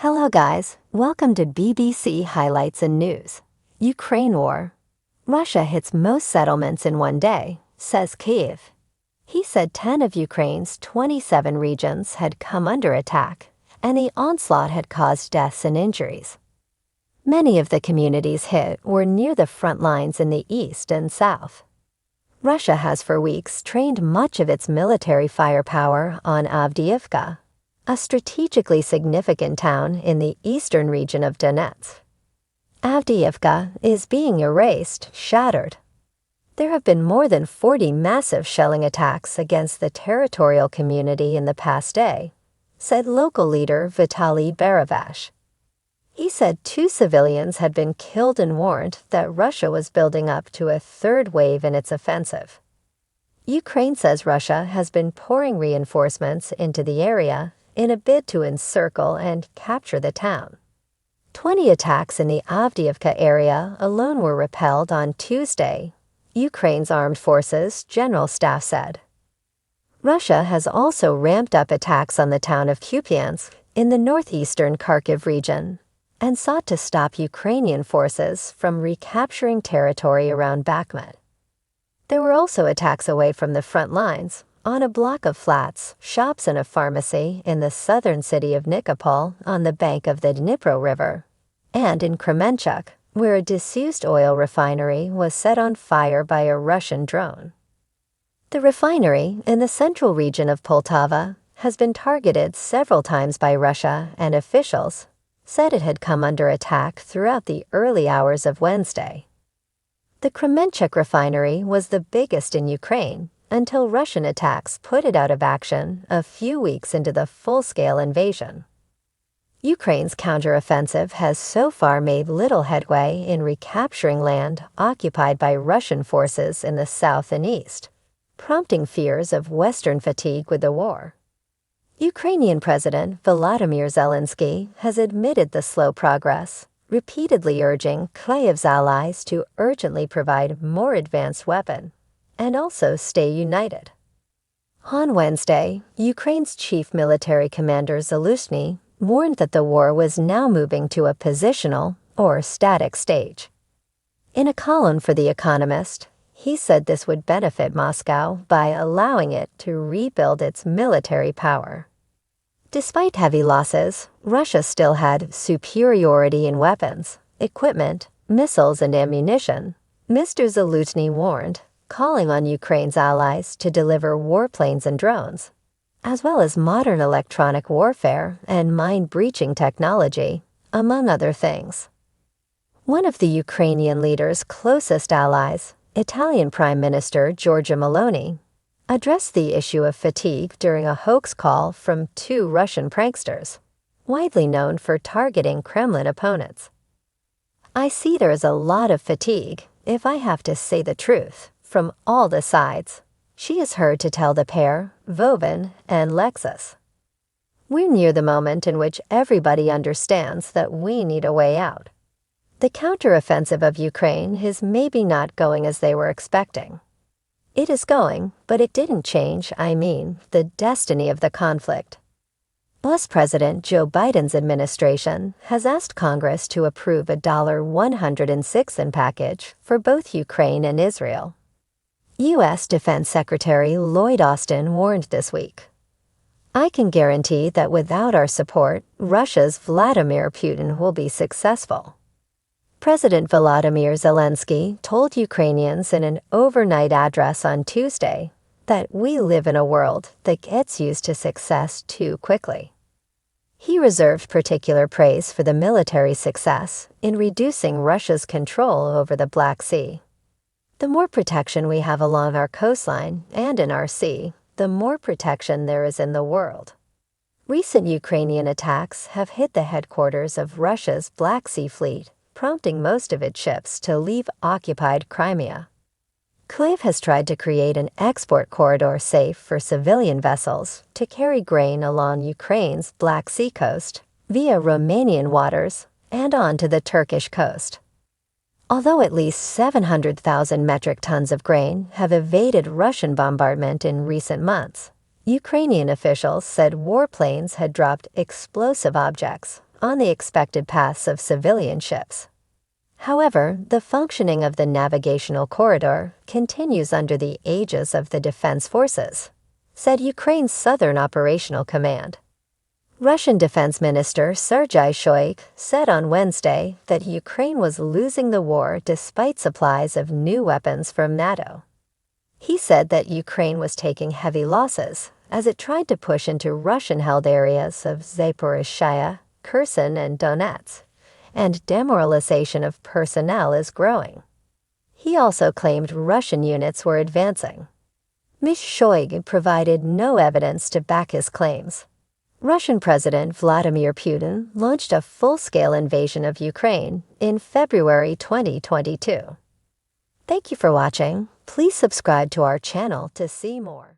Hello guys, welcome to BBC Highlights and News. Ukraine War. Russia hits most settlements in one day, says Kyiv. He said 10 of Ukraine's 27 regions had come under attack, and the onslaught had caused deaths and injuries. Many of the communities hit were near the front lines in the east and south. Russia has for weeks trained much of its military firepower on Avdiivka, a strategically significant town in the eastern region of Donetsk. Avdiivka is being erased, shattered. There have been more than 40 massive shelling attacks against the territorial community in the past day, said local leader Vitaly Beravash. He said 2 civilians had been killed and warned that Russia was building up to a third wave in its offensive. Ukraine says Russia has been pouring reinforcements into the area in a bid to encircle and capture the town. 20 attacks in the Avdiivka area alone were repelled on Tuesday, Ukraine's armed forces general staff said. Russia has also ramped up attacks on the town of Kupiansk in the northeastern Kharkiv region and sought to stop Ukrainian forces from recapturing territory around Bakhmut. There were also attacks away from the front lines, on a block of flats, shops and a pharmacy in the southern city of Nikopol on the bank of the Dnipro River, and in Kremenchuk, where a disused oil refinery was set on fire by a Russian drone. The refinery in the central region of Poltava has been targeted several times by Russia, and officials said it had come under attack throughout the early hours of Wednesday. The Kremenchuk refinery was the biggest in Ukraine until Russian attacks put it out of action a few weeks into the full-scale invasion. Ukraine's counteroffensive has so far made little headway in recapturing land occupied by Russian forces in the south and east, prompting fears of Western fatigue with the war. Ukrainian President Volodymyr Zelensky has admitted the slow progress, repeatedly urging Kyiv's allies to urgently provide more advanced weapons and also stay united. On Wednesday, Ukraine's chief military commander Zaluzhny warned that the war was now moving to a positional or static stage. In a column for The Economist, he said this would benefit Moscow by allowing it to rebuild its military power. Despite heavy losses, Russia still had superiority in weapons, equipment, missiles, and ammunition, Mr. Zaluzhny warned, calling on Ukraine's allies to deliver warplanes and drones, as well as modern electronic warfare and mine-breaching technology, among other things. One of the Ukrainian leader's closest allies, Italian Prime Minister Giorgia Meloni, addressed the issue of fatigue during a hoax call from 2 Russian pranksters, widely known for targeting Kremlin opponents. "I see there is a lot of fatigue, if I have to say the truth, from all the sides," she is heard to tell the pair, Vovin and Lexus. "We're near the moment in which everybody understands that we need a way out. The counteroffensive of Ukraine is maybe not going as they were expecting. It is going, but it didn't change, the destiny of the conflict." US President Joe Biden's administration has asked Congress to approve a $106 package for both Ukraine and Israel. U.S. Defense Secretary Lloyd Austin warned this week, "I can guarantee that without our support, Russia's Vladimir Putin will be successful." President Volodymyr Zelensky told Ukrainians in an overnight address on Tuesday that we live in a world that gets used to success too quickly. He reserved particular praise for the military success in reducing Russia's control over the Black Sea. "The more protection we have along our coastline and in our sea, the more protection there is in the world." Recent Ukrainian attacks have hit the headquarters of Russia's Black Sea Fleet, prompting most of its ships to leave occupied Crimea. Kyiv has tried to create an export corridor safe for civilian vessels to carry grain along Ukraine's Black Sea coast via Romanian waters and onto the Turkish coast. Although at least 700,000 metric tons of grain have evaded Russian bombardment in recent months, Ukrainian officials said warplanes had dropped explosive objects on the expected paths of civilian ships. However, the functioning of the navigational corridor continues under the aegis of the Defense Forces, said Ukraine's Southern Operational Command. Russian Defense Minister Sergei Shoigu said on Wednesday that Ukraine was losing the war despite supplies of new weapons from NATO. He said that Ukraine was taking heavy losses as it tried to push into Russian-held areas of Zaporizhzhia, Kherson, and Donetsk, and demoralization of personnel is growing. He also claimed Russian units were advancing. Ms. Shoigu provided no evidence to back his claims. Russian President Vladimir Putin launched a full-scale invasion of Ukraine in February 2022. Thank you for watching. Please subscribe to our channel to see more.